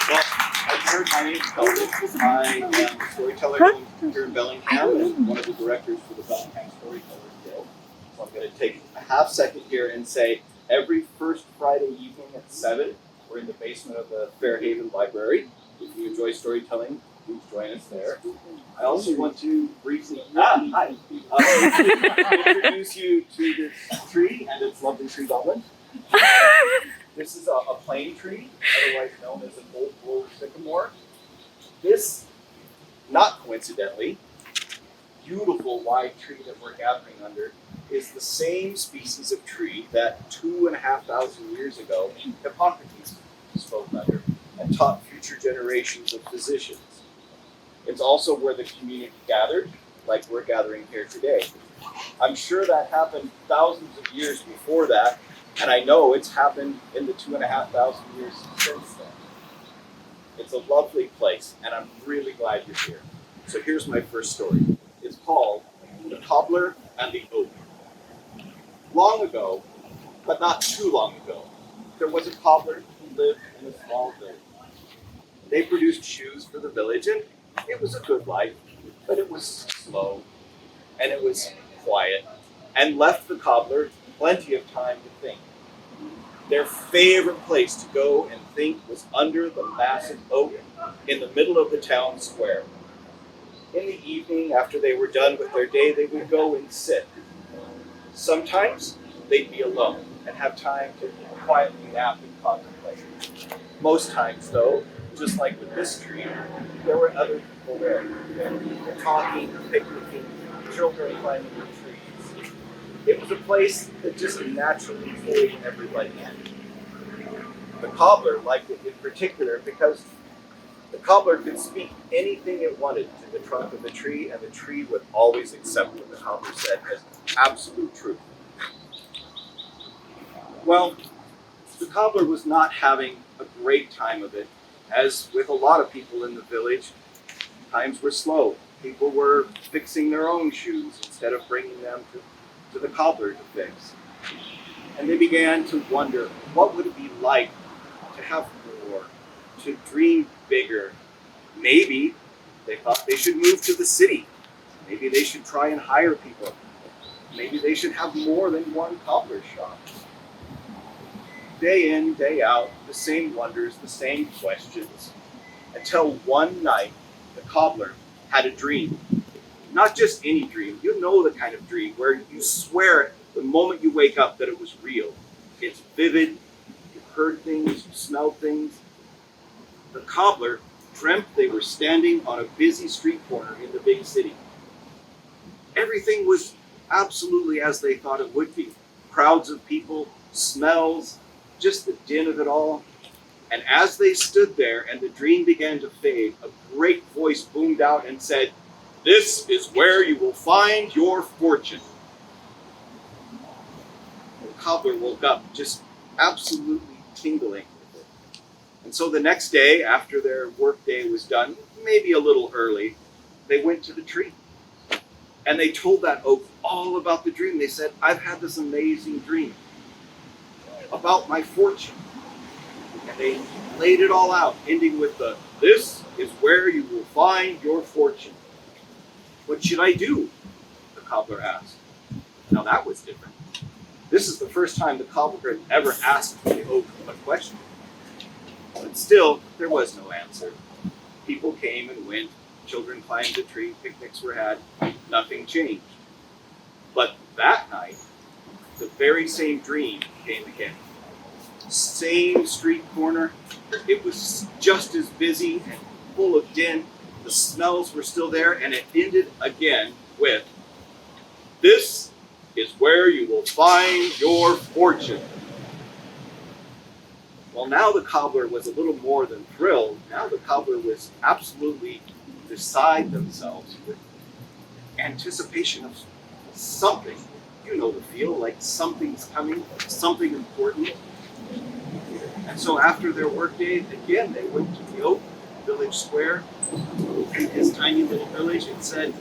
Well, as you heard, my name is Kelvin. I am a storyteller here in Bellingham and one of the directors for the Bellingham Storytellers Guild. So I'm going to take a half second here and say every first Friday evening at 7, we're in the basement of the Fairhaven Library. If you enjoy storytelling, please join us there. I also want to briefly introduce you to this tree and its lovely tree goblin. This is a plane tree, otherwise known as an old world sycamore. This, not coincidentally, beautiful wide tree that we're gathering under is the same species of tree that 2,500 years ago Hippocrates spoke under and taught future generations of physicians. It's also where the community gathered, like we're gathering here today. I'm sure that happened thousands of years before that, and I know it's happened in the 2,500 years since then. It's a lovely place, and I'm really glad you're here. So here's my first story. It's called The Cobbler and the Oak. Long ago, but not too long ago, there was a cobbler who lived in a small village. They produced shoes for the village, and it was a good life, but it was slow, and it was quiet, and left the cobbler plenty of time to think. Their favorite place to go and think was under the massive oak in the middle of the town square. In the evening, after they were done with their day, they would go and sit. Sometimes they'd be alone and have time to quietly nap and contemplate. Most times, though, just like with this tree, there were other people there. People talking, picnicking, children climbing the trees. It was a place that just naturally pulled everybody in. The cobbler liked it in particular because the cobbler could speak anything it wanted to the trunk of the tree, and the tree would always accept what the cobbler said as absolute truth. Well, the cobbler was not having a great time of it. As with a lot of people in the village, times were slow. People were fixing their own shoes instead of bringing them to the cobbler to fix. And they began to wonder, what would it be like to have more, to dream bigger? Maybe they thought they should move to the city. Maybe they should try and hire people. Maybe they should have more than one cobbler shop. Day in, day out, the same wonders, the same questions, until one night the cobbler had a dream. Not just any dream. You know the kind of dream where you swear the moment you wake up that it was real. It's vivid, you heard things, you smelled things. The cobbler dreamt they were standing on a busy street corner in the big city. Everything was absolutely as they thought it would be. Crowds of people, smells, just the din of it all. And as they stood there and the dream began to fade, a great voice boomed out and said, "This is where you will find your fortune." The cobbler woke up just absolutely tingling with it. And so the next day, after their work day was done, maybe a little early, they went to the tree. And they told that oak all about the dream. They said, "I've had this amazing dream about my fortune." And they laid it all out, ending with "This is where you will find your fortune." "What should I do?" the cobbler asked. Now that was different. This is the first time the cobbler had ever asked the oak a question. But still, there was no answer. People came and went, children climbed the tree, picnics were had, nothing changed. But that night, the very same dream came again. Same street corner, it was just as busy and full of din. The smells were still there, and it ended again with, "This is where you will find your fortune." Well, now the cobbler was a little more than thrilled. Now the cobbler was absolutely beside themselves with anticipation of something. You know the feel, like something's coming, something important. And so after their workday, again, they went to the oak village square in his tiny little village and said,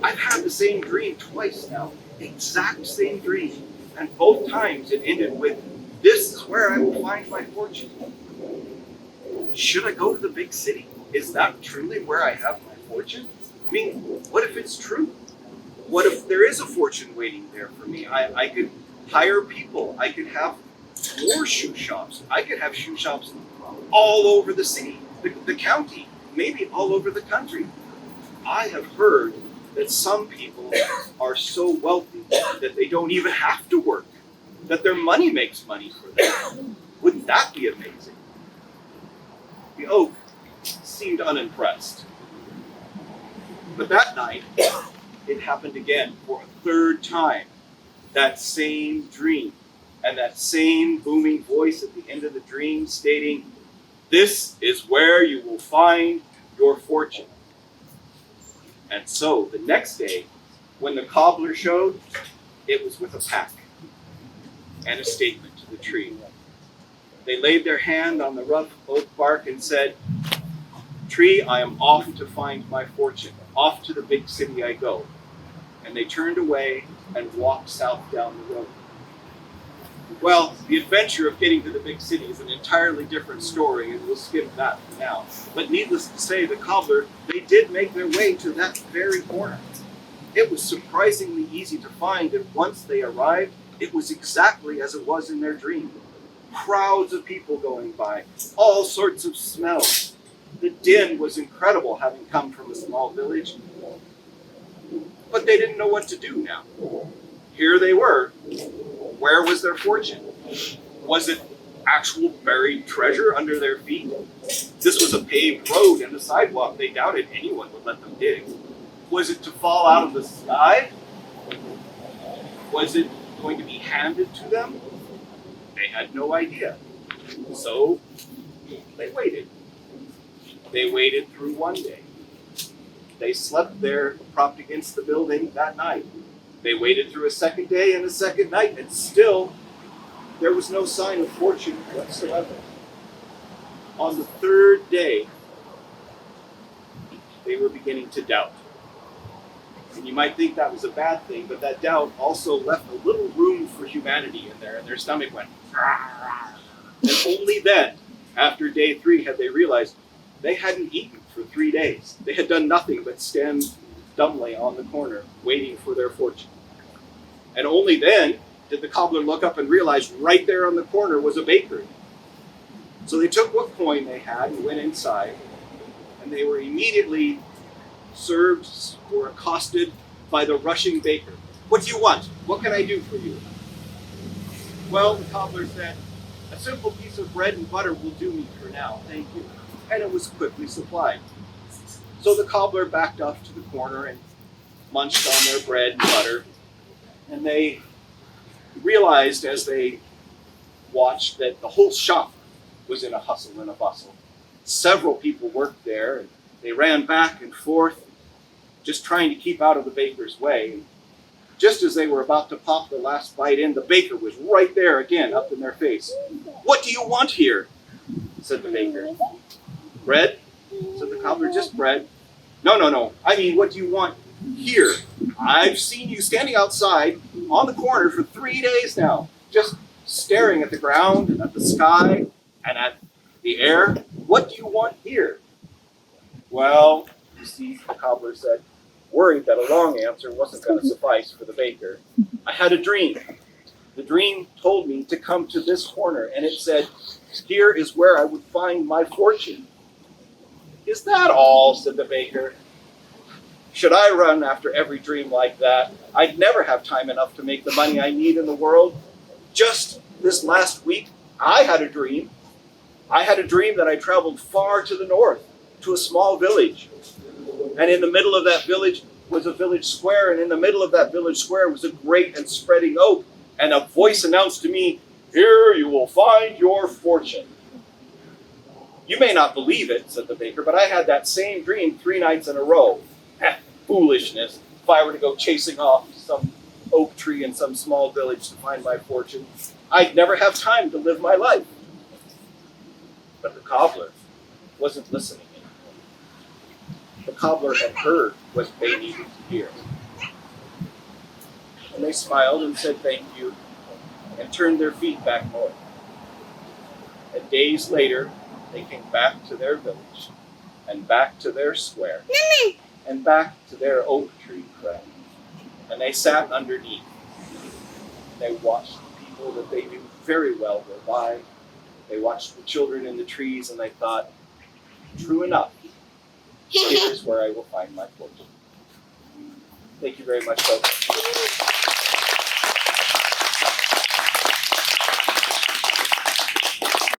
"I've had the same dream twice now, the exact same dream. And both times it ended with, 'This is where I will find my fortune.'" should I go to the big city? Is that truly where I have my fortune? I mean, what if it's true? What if there is a fortune waiting there for me? I could hire people. I could have more shoe shops. I could have shoe shops all over the city, the county, maybe all over the country. I have heard that some people are so wealthy that they don't even have to work, that their money makes money for them. Wouldn't that be amazing? The oak seemed unimpressed. But that night, it happened again for a third time. That same dream and that same booming voice at the end of the dream stating, "This is where you will find your fortune." And so the next day, when the cobbler showed, it was with a pack and a statement to the tree. They laid their hand on the rough oak bark and said, "Tree, I am off to find my fortune. Off to the big city I go." And they turned away and walked south down the road. Well, the adventure of getting to the big city is an entirely different story, and we'll skip that for now. But needless to say, the cobbler, they did make their way to that very corner. It was surprisingly easy to find, and once they arrived, it was exactly as it was in their dream. Crowds of people going by, all sorts of smells. The din was incredible, having come from a small village. But they didn't know what to do now. Here they were. Where was their fortune? Was it actual buried treasure under their feet? This was a paved road and a sidewalk they doubted anyone would let them dig. Was it to fall out of the sky? Was it going to be handed to them? They had no idea. So they waited. They waited through one day. They slept there, propped against the building that night. They waited through a second day and a second night, and still there was no sign of fortune whatsoever. On the third day, they were beginning to doubt. And you might think that was a bad thing, but that doubt also left a little room for humanity in there, and their stomach went, "Rah." And only then, after day 3, had they realized they hadn't eaten for 3 days. They had done nothing but stand dumbly on the corner, waiting for their fortune. And only then did the cobbler look up and realize right there on the corner was a bakery. So they took what coin they had and went inside, and they were immediately served or accosted by the rushing baker. "What do you want? What can I do for you?" Well, the cobbler said, "A simple piece of bread and butter will do me for now, thank you." And it was quickly supplied. So the cobbler backed off to the corner and munched on their bread and butter. And they realized as they watched that the whole shop was in a hustle and a bustle. Several people worked there, and they ran back and forth, just trying to keep out of the baker's way. And just as they were about to pop the last bite in, the baker was right there again, up in their face. "What do you want here?" said the baker. "Bread?" said the cobbler. "Just bread." No. I mean, what do you want here? I've seen you standing outside on the corner for 3 days now, just staring at the ground and at the sky and at the air. What do you want here? "Well, you see," the cobbler said, worried that a long answer wasn't going to suffice for the baker. "I had a dream. The dream told me to come to this corner, and it said, 'Here is where I would find my fortune.'" "Is that all?" said the baker. "Should I run after every dream like that? I'd never have time enough to make the money I need in the world. Just this last week, I had a dream. I had a dream that I traveled far to the north, to a small village. And in the middle of that village was a village square, and in the middle of that village square was a great and spreading oak, and a voice announced to me, 'Here you will find your fortune.' You may not believe it," said the baker, "but I had that same dream 3 nights in a row." Foolishness. If I were to go chasing off some oak tree in some small village to find my fortune, I'd never have time to live my life. But the cobbler wasn't listening anymore. The cobbler had heard what they needed to hear. And they smiled and said thank you, and turned their feet back north. And days later, they came back to their village, and back to their square, and back to their oak tree friend. And they sat underneath. They watched the people that they knew very well go by. They watched the children in the trees, and they thought, true enough, here is where I will find my fortune. Thank you very much, folks.